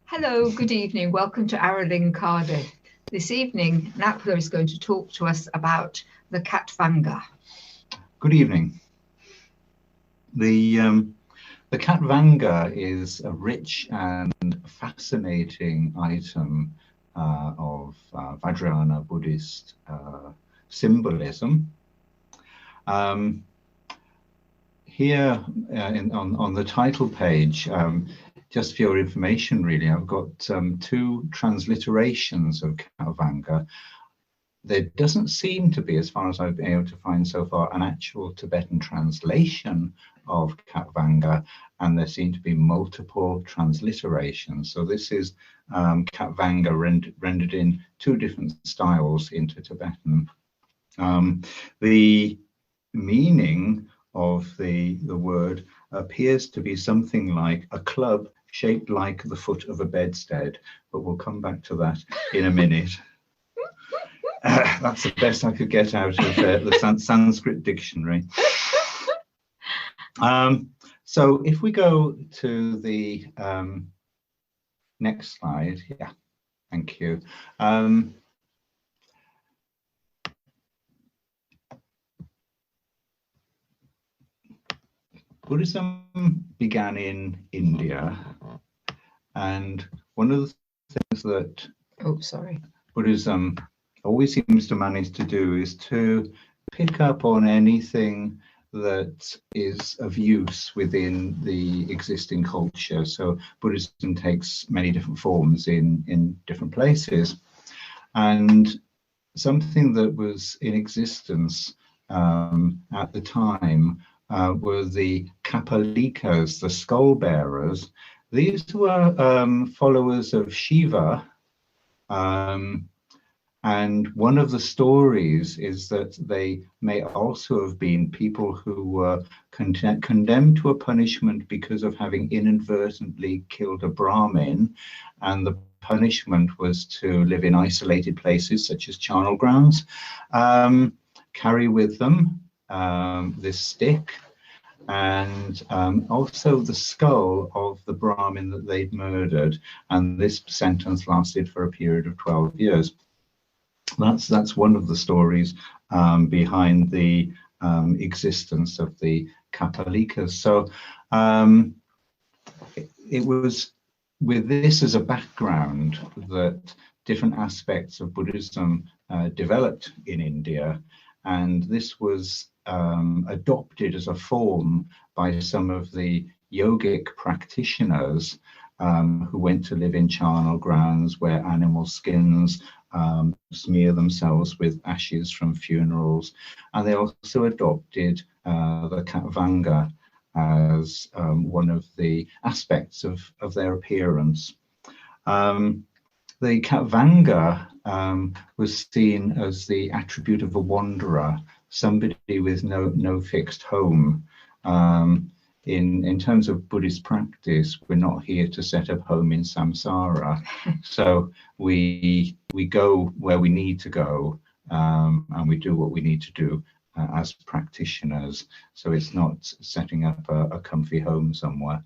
Hello, good evening. Welcome to Aro Ling Cardiff. This evening, Ngakpa is going to talk to us about the Kathvanga. Good evening. The Kathvanga is a rich and fascinating item of Vajrayana Buddhist symbolism. Here on the title page, just for your information, really, I've got two transliterations of Kathvanga. There doesn't seem to be, as far as I've been able to find so far, an actual Tibetan translation of Kathvanga, and there seem to be multiple transliterations. So this is Kathvanga rendered in two different styles into Tibetan. The meaning of the word appears to be something like a club shaped like the foot of a bedstead, but we'll come back to that in a minute. That's the best I could get out of the Sanskrit dictionary. So if we go to the next slide, yeah, thank you. Buddhism began in India, and one of the things that Buddhism always seems to manage to do is to pick up on anything that is of use within the existing culture. So Buddhism takes many different forms in different places, and something that was in existence at the time were the Kapalikas, the skull bearers. These were followers of Shiva, and one of the stories is that they may also have been people who were condemned to a punishment because of having inadvertently killed a Brahmin, and the punishment was to live in isolated places such as charnel grounds, carry with them this stick, and also the skull of the Brahmin that they'd murdered, and this sentence lasted for a period of 12 years. That's one of the stories behind the existence of the Kapalikas. So it was with this as a background that different aspects of Buddhism developed in India, and this was adopted as a form by some of the yogic practitioners who went to live in charnel grounds, wear animal skins, smear themselves with ashes from funerals, and they also adopted the Kathvanga as one of the aspects of their appearance. The Kathvanga was seen as the attribute of a wanderer, somebody with no fixed home. In terms of Buddhist practice, we're not here to set up home in samsara. So we go where we need to go, and we do what we need to do as practitioners. So it's not setting up a comfy home somewhere.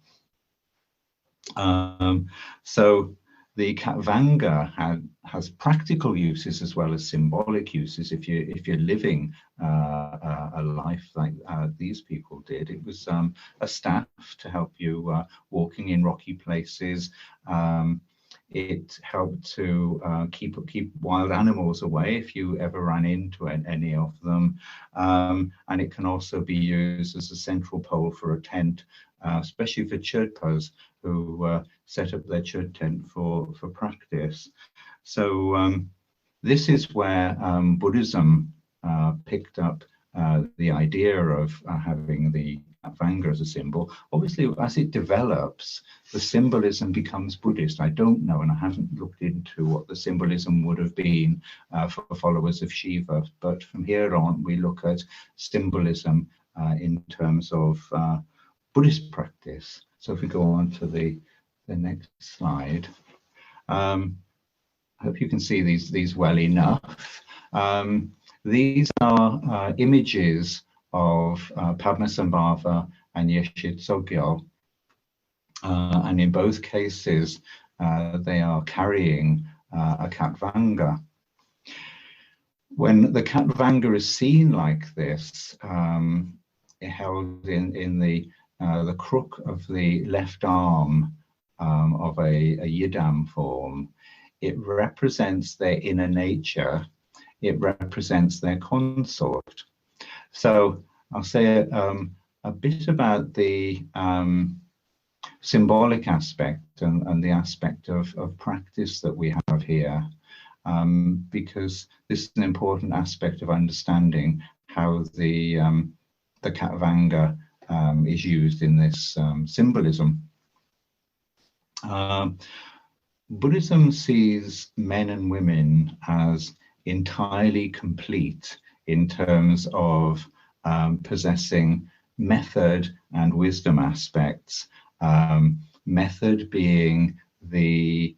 So the Kathvanga has practical uses as well as symbolic uses. If you're living a life like these people did, it was a staff to help you walking in rocky places. It helped to keep wild animals away if you ever ran into any of them, and it can also be used as a central pole for a tent, especially for Chödpas who set up their chöd tent for practice. So this is where Buddhism picked up the idea of having the Kathvanga as a symbol. Obviously, as it develops, the symbolism becomes Buddhist. I don't know, and I haven't looked into what the symbolism would have been for followers of Shiva, but from here on, we look at symbolism in terms of Buddhist practice. So if we go on to the next slide, I hope you can see these well enough. These are images of Padmasambhava and Yeshit Sogyal, and in both cases they are carrying a Kathvanga. When the Kathvanga is seen like this, held in the crook of the left arm of a yidam form, it represents their inner nature. It represents their consort. So I'll say a bit about the symbolic aspect and the aspect of practice that we have here, because this is an important aspect of understanding how the Kathvanga is used in this symbolism. Buddhism sees men and women as entirely complete in terms of possessing method and wisdom aspects. Method being the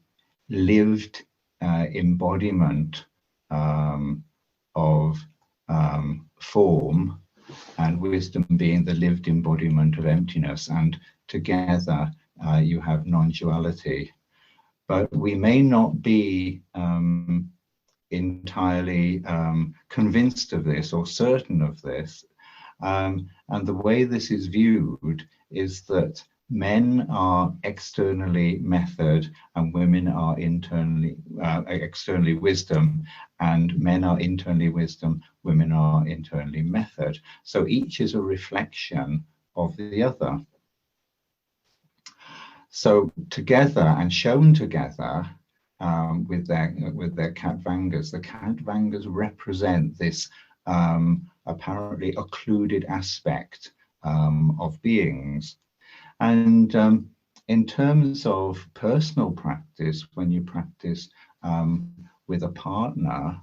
lived embodiment of form, and wisdom being the lived embodiment of emptiness, and together you have non-duality. But we may not be entirely convinced of this or certain of this, and the way this is viewed is that men are externally method and women are externally wisdom, and men are internally wisdom, women are internally method. So each is a reflection of the other. So together and shown together with their Kathvangas, the Kathvangas represent this apparently occluded aspect of beings. And in terms of personal practice, when you practice with a partner,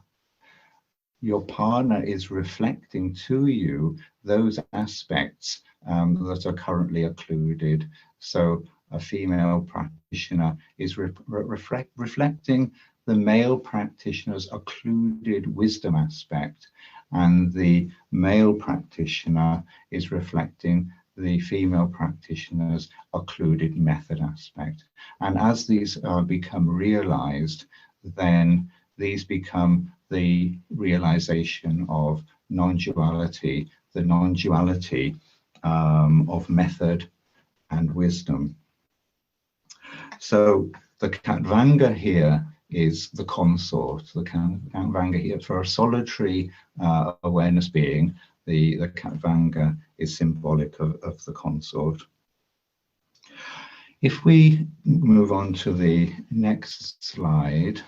your partner is reflecting to you those aspects that are currently occluded. So a female practitioner is reflecting the male practitioner's occluded wisdom aspect, and the male practitioner is reflecting the female practitioner's occluded method aspect. And as these become realized, then these become the realization of non-duality, the non-duality of method and wisdom. So the Kathvanga here is the consort. The Kathvanga here, for a solitary awareness being, the Kathvanga is symbolic of the consort. If we move on to the next slide,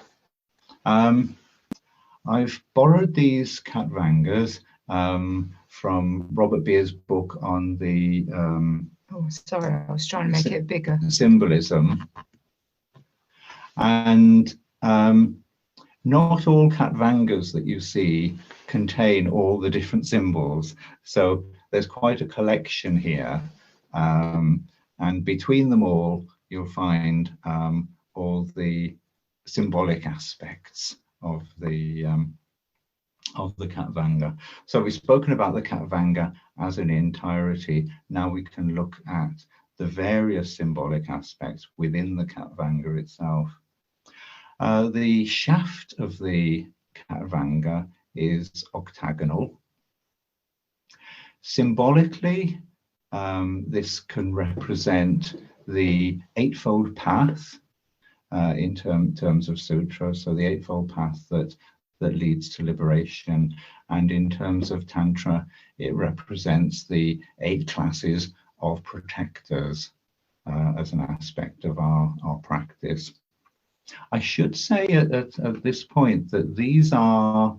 I've borrowed these Kathvangas from Robert Beer's book on the oh, sorry, I was trying to make it bigger. Symbolism. And not all Kathvangas that you see contain all the different symbols. So there's quite a collection here. And between them all, you'll find all the symbolic aspects of the Kathvanga. So we've spoken about the Kathvanga as an entirety. Now we can look at the various symbolic aspects within the Kathvanga itself. The shaft of the Kathvanga is octagonal. Symbolically, this can represent the Eightfold Path in terms of sutra, so the Eightfold Path that leads to liberation. And in terms of Tantra, it represents the 8 classes of protectors as an aspect of our practice. I should say at this point that these are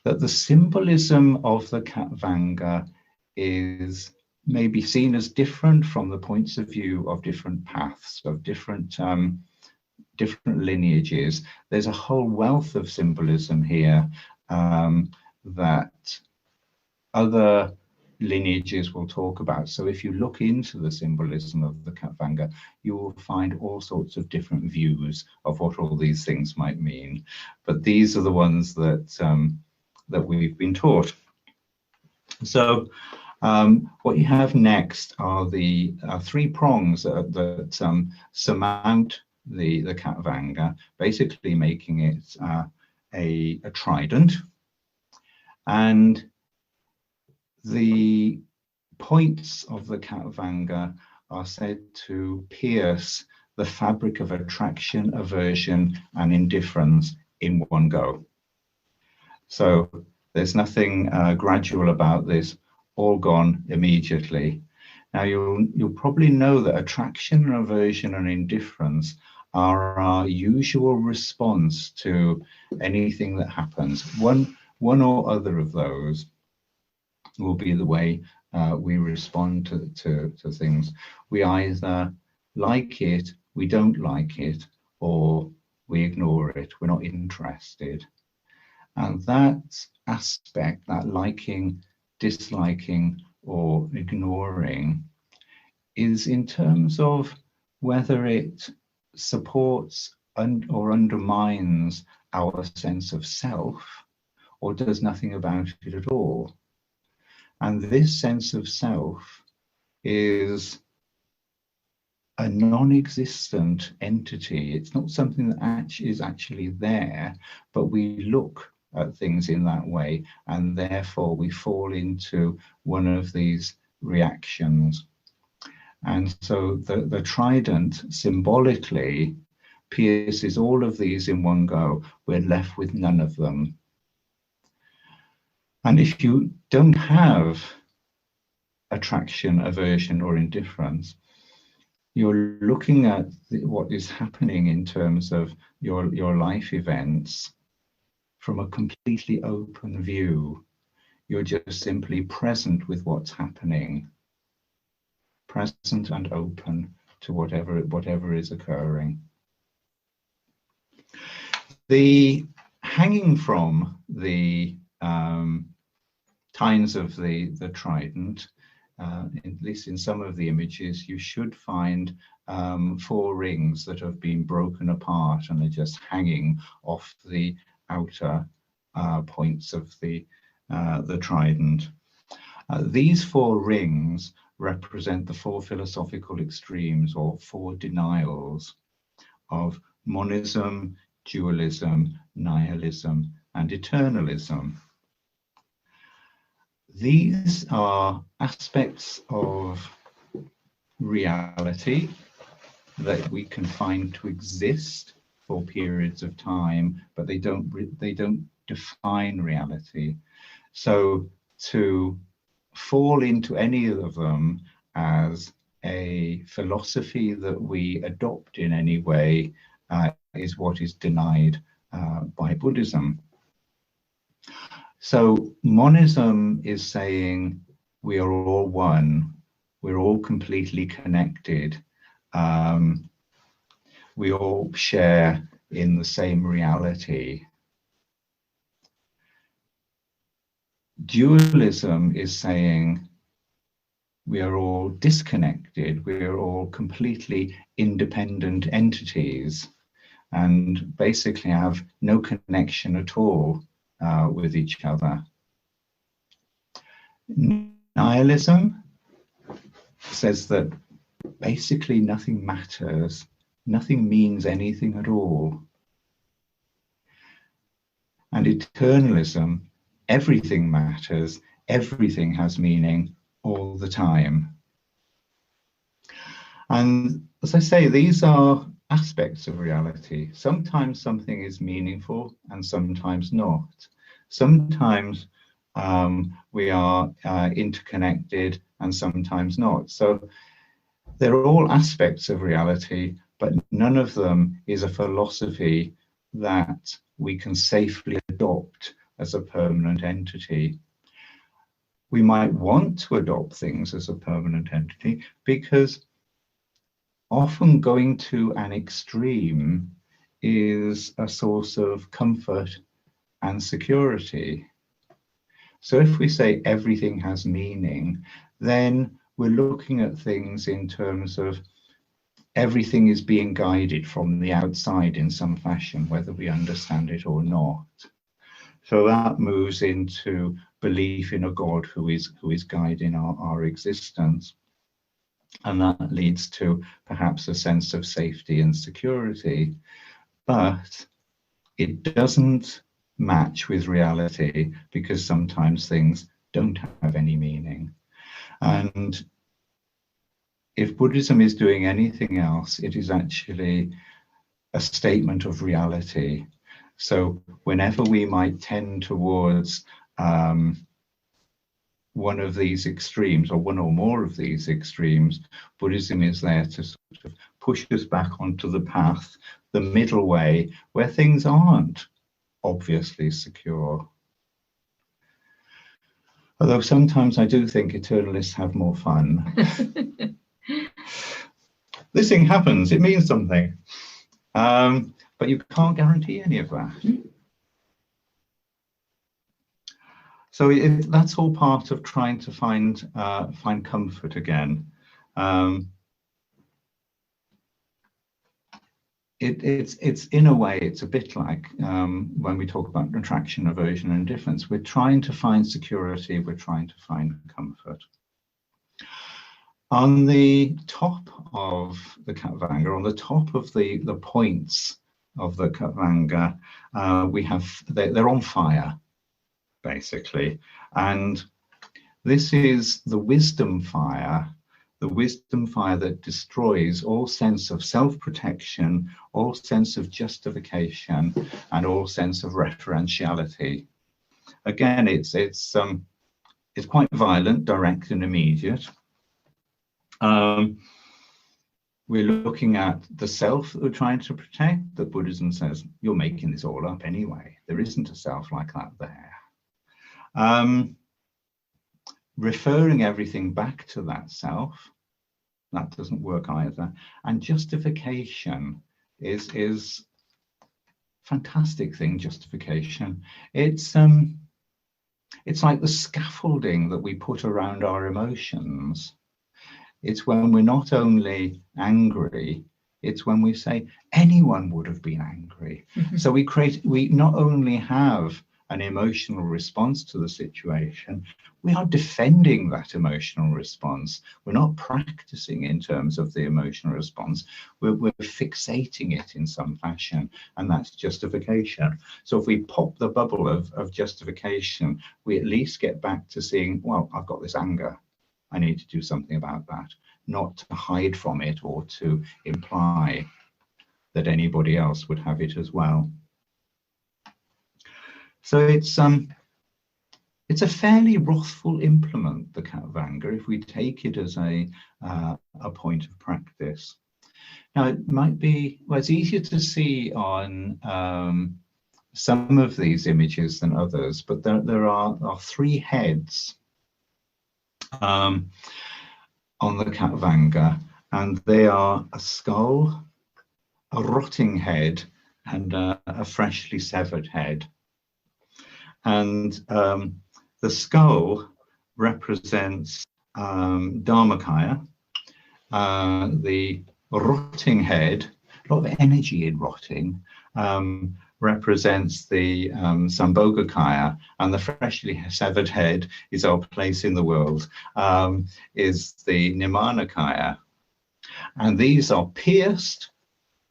that the symbolism of the Kathvanga is maybe seen as different from the points of view of different paths, of different lineages. There's a whole wealth of symbolism here that other lineages will talk about. So if you look into the symbolism of the Kathvanga, you will find all sorts of different views of what all these things might mean. But these are the ones that that we've been taught. So What you have next are the three prongs that surmount the Kathvanga, basically making it a trident. And the points of the Kathvanga are said to pierce the fabric of attraction, aversion, and indifference in one go. So there's nothing gradual about this, all gone immediately. Now you'll probably know that attraction, aversion, and indifference are our usual response to anything that happens. One or other of those will be the way we respond to things. We either like it, we don't like it, or we ignore it, we're not interested. And that aspect, that liking, disliking, or ignoring, is in terms of whether it supports or undermines our sense of self, or does nothing about it at all. And this sense of self is a non-existent entity. It's not something that is actually there, but we look at things in that way, and therefore we fall into one of these reactions. And so the trident symbolically pierces all of these in one go. We're left with none of them. And if you don't have attraction, aversion, or indifference, you're looking at what is happening in terms of your life events from a completely open view. You're just simply present with what's happening, present and open to whatever is occurring. The hanging from the tines of the trident, at least in some of the images, you should find 4 rings that have been broken apart and are just hanging off the outer points of the trident. These 4 rings represent the 4 philosophical extremes, or 4 denials of monism, dualism, nihilism, and eternalism. These are aspects of reality that we can find to exist for periods of time, but they don't define reality. So to fall into any of them as a philosophy that we adopt in any way is what is denied by Buddhism. So monism is saying we are all one, we're all completely connected, we all share in the same reality. Dualism is saying we are all disconnected, we are all completely independent entities, and basically have no connection at all with each other. Nihilism says that basically nothing matters, nothing means anything at all. And eternalism, everything matters, everything has meaning all the time. And as I say, these are aspects of reality. Sometimes something is meaningful and sometimes not. Sometimes we are interconnected and sometimes not. So they're all aspects of reality, but none of them is a philosophy that we can safely adopt as a permanent entity. We might want to adopt things as a permanent entity because often going to an extreme is a source of comfort and security. So if we say everything has meaning, then we're looking at things in terms of everything is being guided from the outside in some fashion, whether we understand it or not. So that moves into belief in a God who is guiding our existence. And that leads to perhaps a sense of safety and security. But it doesn't match with reality, because sometimes things don't have any meaning. And if Buddhism is doing anything else, it is actually a statement of reality. So whenever we might tend towards one of these extremes, or one or more of these extremes, Buddhism is there to sort of push us back onto the path, the middle way, where things aren't obviously secure. Although sometimes I do think eternalists have more fun. This thing happens, it means something. But you can't guarantee any of that. So that's all part of trying to find comfort again. It's in a way, it's a bit like when we talk about attraction, aversion, and indifference. We're trying to find security. We're trying to find comfort. On the top of the Kathvanga, on the top of the points of the Kathvanga, we have they're on fire, basically, and this is the wisdom fire that destroys all sense of self-protection, all sense of justification, and all sense of referentiality. Again, it's quite violent, direct, and immediate. We're looking at the self that we're trying to protect, that Buddhism says, you're making this all up anyway. There isn't a self like that there. Referring everything back to that self, that doesn't work either. And justification is fantastic thing, justification. It's like the scaffolding that we put around our emotions. It's when we're not only angry, it's when we say anyone would have been angry. Mm-hmm. So we not only have an emotional response to the situation, we are defending that emotional response. We're not practicing in terms of the emotional response. We're fixating it in some fashion, and that's justification. So if we pop the bubble of justification, we at least get back to seeing, well, I've got this anger. I need to do something about that, not to hide from it or to imply that anybody else would have it as well. So it's a fairly wrathful implement, the Kathvanga, if we take it as a point of practice. Now, it might be, well, it's easier to see on some of these images than others, but there are three heads on the Kathvanga, and they are a skull, a rotting head, and a freshly severed head. And the skull represents Dharmakaya. The rotting head, a lot of energy in rotting, represents the Sambhogakaya, and the freshly severed head is our place in the world, is the Nirmanakaya. And these are pierced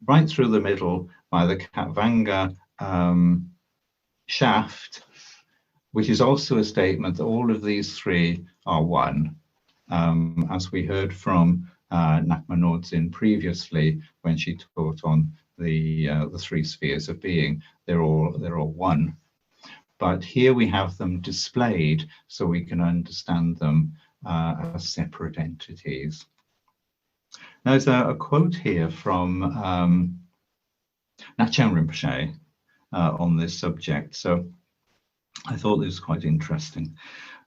right through the middle by the Kathvanga shaft, which is also a statement that all of these three are one, as we heard from Ngakma Nor'dzin previously when she taught on the three spheres of being. They're all one, but here we have them displayed so we can understand them as separate entities. Now, there's a quote here from Ngakchen Rinpoche on this subject, so I thought this was quite interesting.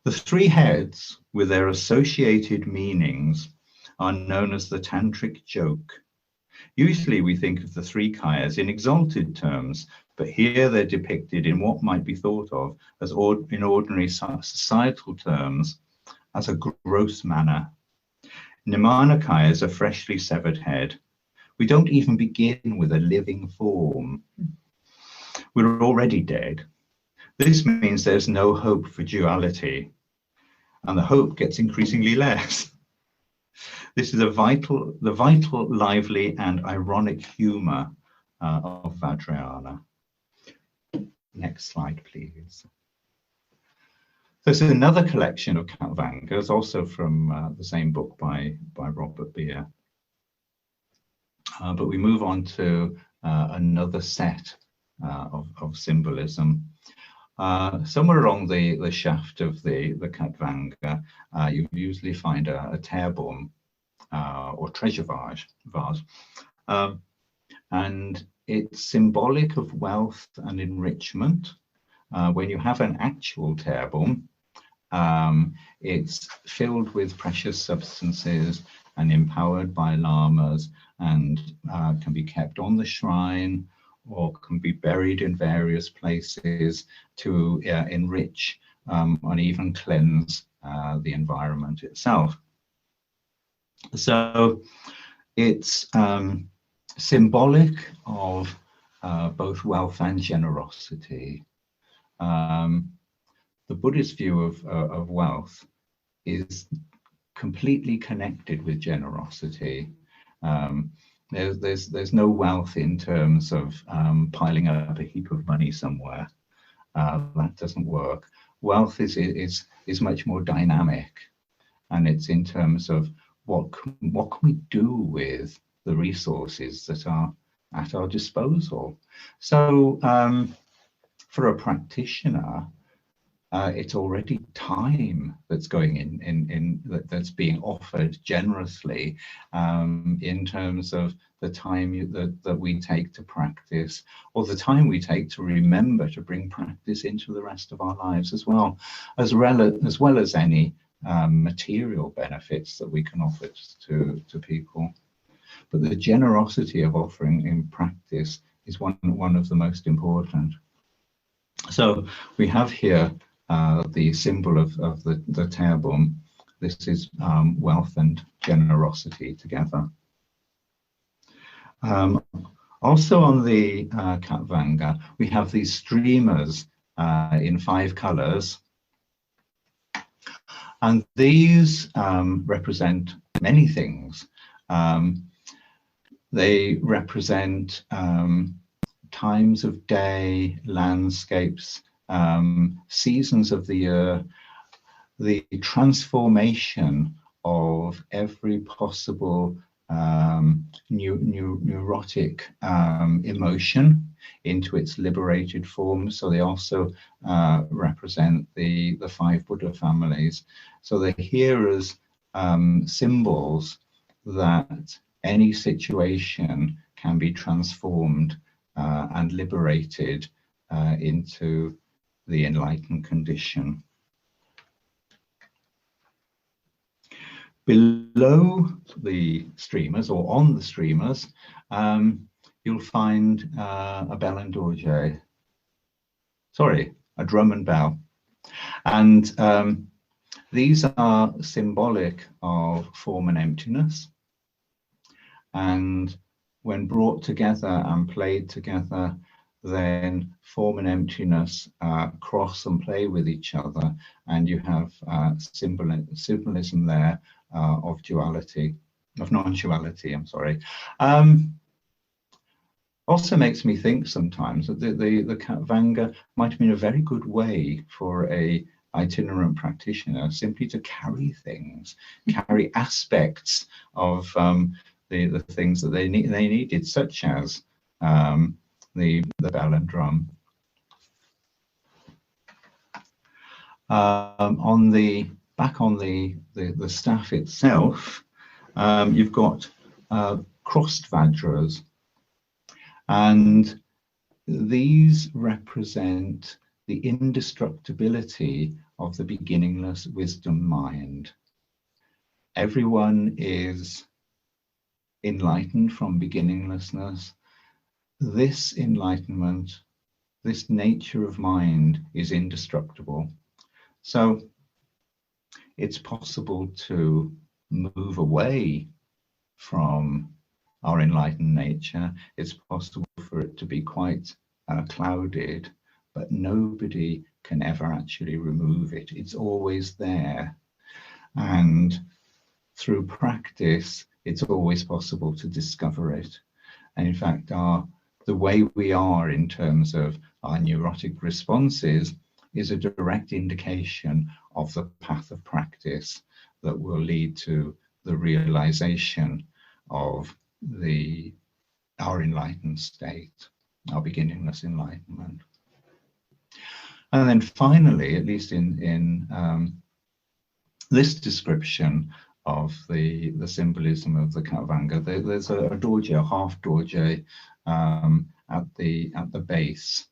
The three heads with their associated meanings are known as the tantric joke. Usually we think of the three kayas in exalted terms, but here they're depicted in what might be thought of as in ordinary societal terms as a gross manner. Nirmanakaya is a freshly severed head. We don't even begin with a living form. We're already dead. This means there's no hope for duality, and the hope gets increasingly less. This is the vital, lively, and ironic humor of Vajrayana. Next slide, please. There's another collection of Kathvangas, also from the same book by Robert Beer. But we move on to another set of symbolism. Somewhere along the shaft of the Kathvanga, you usually find a tearbum or treasure vase. And it's symbolic of wealth and enrichment. When you have an actual tearbum, it's filled with precious substances and empowered by lamas, and can be kept on the shrine or can be buried in various places to enrich and even cleanse the environment itself. So it's symbolic of both wealth and generosity. The Buddhist view of wealth is completely connected with generosity. There's no wealth in terms of piling up a heap of money somewhere. That doesn't work. Wealth is much more dynamic, and it's in terms of what can we do with the resources that are at our disposal. So for a practitioner, it's already time that's going in that's being offered generously in terms of the time that we take to practice, or the time we take to remember to bring practice into the rest of our lives as well as any material benefits that we can offer to people. But the generosity of offering in practice is one of the most important. So we have here the symbol of the tearbum. This is wealth and generosity together. Also on the Kathvanga, we have these streamers in 5 colors. And these represent many things. They represent times of day, landscapes, seasons of the year, the transformation of every possible neurotic emotion into its liberated form. So they also represent the 5 Buddha families. So they're here as symbols that any situation can be transformed and liberated into the enlightened condition. Below the streamers, or on the streamers, you'll find a bell and dorje. Sorry, a drum and bell. And these are symbolic of form and emptiness. And when brought together and played together, then form and emptiness cross and play with each other, and you have symbolism there of duality, of non-duality, I'm sorry. Also makes me think sometimes that the Kathvanga might have been a very good way for a itinerant practitioner simply to carry things, carry aspects of the things that they needed, such as the bell and drum. On the back on the staff itself, you've got crossed vajras, and these represent the indestructibility of the beginningless wisdom mind. Everyone is enlightened from beginninglessness. This enlightenment, this nature of mind, is indestructible. So it's possible to move away from our enlightened nature. It's possible for it to be quite clouded, but nobody can ever actually remove it. It's always there. And through practice, it's always possible to discover it. And in fact, the way we are in terms of our neurotic responses is a direct indication of the path of practice that will lead to the realization of our enlightened state, our beginningless enlightenment. And then finally, at least in this description of the symbolism of the Khatvanga, there's a dorje, a half dorje at the base,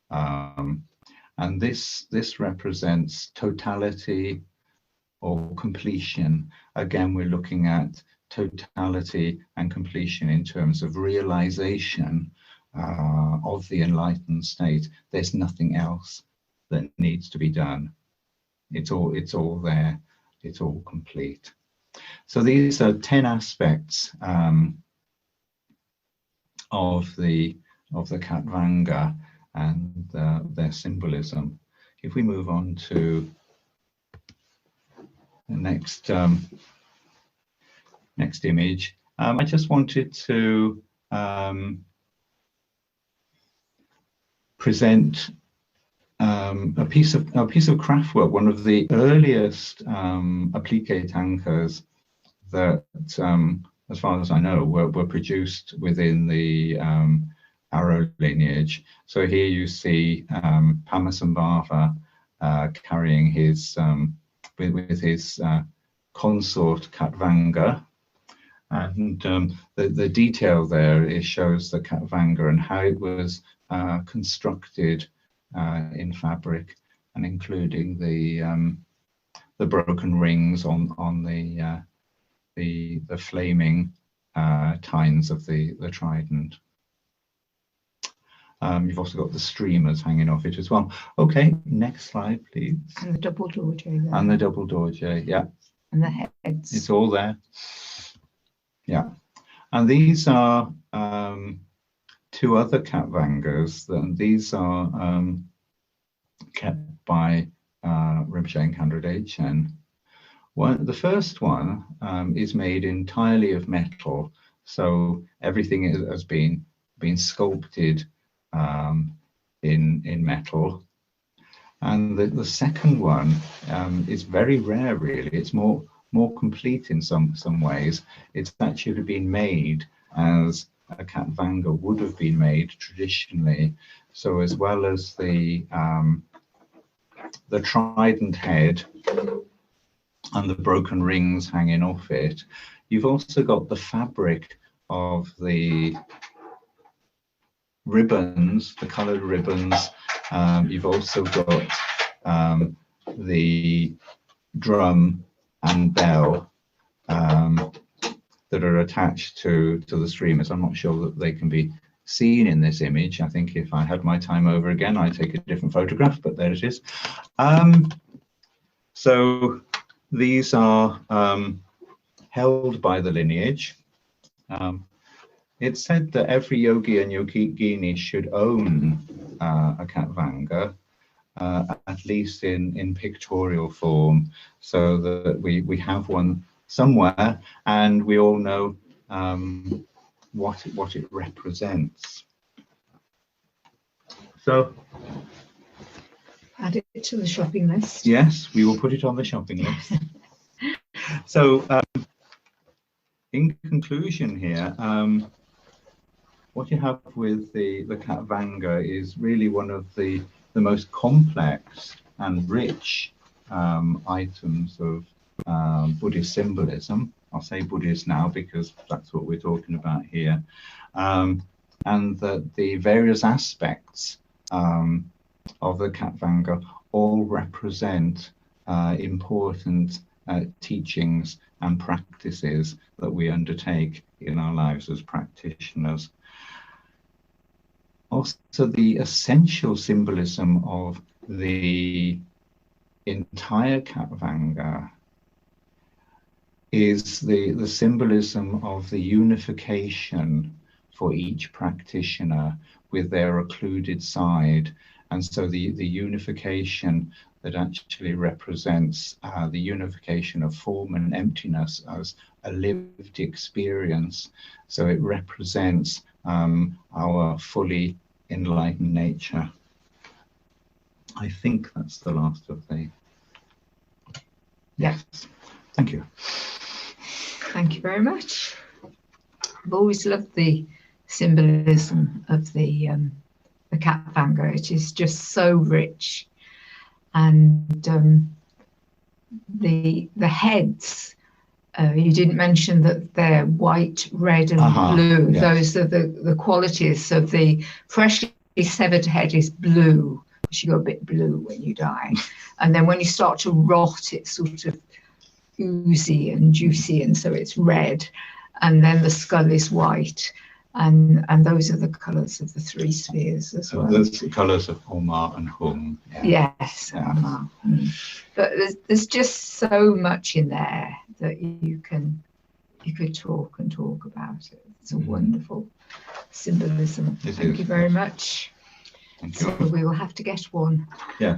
and this represents totality or completion. Again, we're looking at totality and completion in terms of realization of the enlightened state. There's nothing else that needs to be done. It's all there. It's all complete. So these are 10 aspects of the Khatvanga and their symbolism. If we move on to the next image, I just wanted to present a piece of Craftwork, one of the earliest applique tankas that, as far as I know, were produced within the Aro lineage. So here you see Pamasambhava carrying his with his consort Kathvanga, and the detail there shows the Khatvanga and how it was constructed in fabric, and including the broken rings on the flaming tines of the trident. You've also got the streamers hanging off it as well. Okay, next slide, please. And the double dorje. And the double dorje, yeah. And the heads. It's all there. Yeah. And these are two other Kathvangas. These are kept by Rinpoche and Khandro Dechen. The first one is made entirely of metal, so everything has been sculpted in metal. And the second one is very rare, really. It's more complete in some ways. It's actually been made as a Kathvanga would have been made traditionally. So as well as the trident head and the broken rings hanging off it, you've also got the fabric of the ribbons, the colored ribbons. You've also got the drum and bell that are attached to the streamers. I'm not sure that they can be seen in this image. I think if I had my time over again, I'd take a different photograph, but there it is. So these are held by the lineage. It's said that every yogi and yogini should own a Khatvanga, at least in pictorial form, so that we have one somewhere and we all know what it represents. So add it to the shopping list. Yes, we will put it on the shopping list. So in conclusion here, what you have with the Khatvanga is really one of the most complex and rich items of Buddhist symbolism. I'll say Buddhist now because that's what we're talking about here. And that the various aspects of the Khatvanga all represent important teachings and practices that we undertake in our lives as practitioners. Also, the essential symbolism of the entire Khatvanga is the symbolism of the unification for each practitioner with their occluded side, And so the unification that actually represents the unification of form and emptiness as a lived experience. So it represents our fully enlightened nature. I think that's the last of the... Yes. Thank you. Thank you very much. I've always loved the symbolism of the Kathvanga. It is just so rich, and the heads. You didn't mention that they're white, red, and blue. Yes. Those are the qualities. So the freshly severed head is blue. You go a bit blue when you die, and then when you start to rot, it's sort of oozy and juicy, and so it's red. And then the skull is white, and those are the colours of the three spheres as well. That's the colours of Omar and Hum. Yeah. Yes, Omar. But there's just so much in there that you could talk and talk about it. It's a wonderful symbolism. Thank you very much. Thank you. So we will have to get one. Yeah.